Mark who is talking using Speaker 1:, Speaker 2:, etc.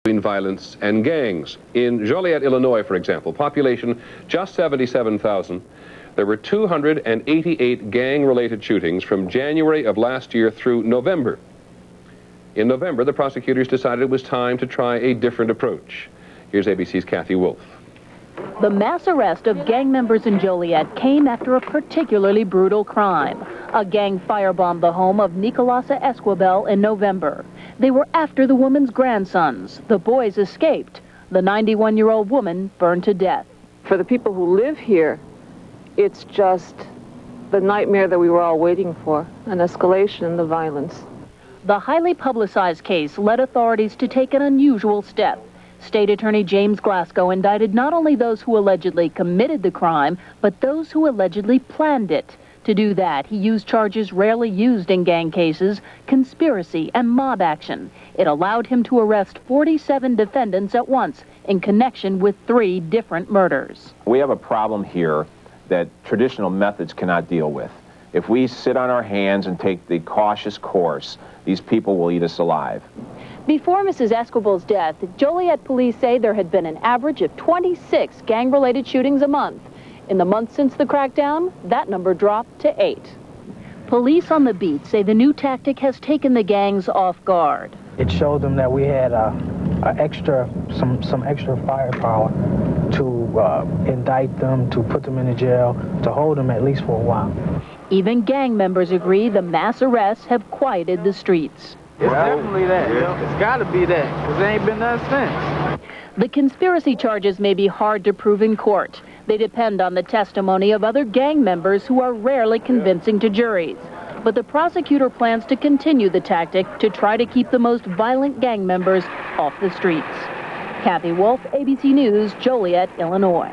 Speaker 1: between violence and gangs. In Joliet, Illinois, for example, population just 77,000, there were 288 gang-related shootings from January of last year through November. In November, the prosecutors decided it was time to try a different approach. Here's ABC's Kathy Wolf.
Speaker 2: The mass arrest of gang members in Joliet came after a particularly brutal crime. A gang firebombed the home of Nicolasa Esquibel in November. They were after the woman's grandsons. The boys escaped. The 91-year-old woman burned to death.
Speaker 3: For the people who live here, it's just the nightmare that we were all waiting for, an escalation in the violence.
Speaker 2: The highly publicized case led authorities to take an unusual step. State Attorney James Glasgow indicted not only those who allegedly committed the crime, but those who allegedly planned it. To do that, he used charges rarely used in gang cases, conspiracy and mob action. It allowed him to arrest 47 defendants at once in connection with 3 different murders.
Speaker 4: We have a problem here that traditional methods cannot deal with. If we sit on our hands and take the cautious course, these people will eat us alive.
Speaker 2: Before Mrs. Esquibel's death, Joliet police say there had been an average of 26 gang-related shootings a month. In the months since the crackdown, that number dropped to 8. Police on the beat say the new tactic has taken the gangs off guard.
Speaker 5: It showed them that we had some extra firepower to indict them, to put them in the jail, to hold them at least for a while.
Speaker 2: Even gang members agree the mass arrests have quieted the streets.
Speaker 6: It's definitely that. It's got to be that, because there ain't been none since.
Speaker 2: The conspiracy charges may be hard to prove in court. They depend on the testimony of other gang members who are rarely convincing to juries. But the prosecutor plans to continue the tactic to try to keep the most violent gang members off the streets. Kathy Wolf, ABC News, Joliet, Illinois.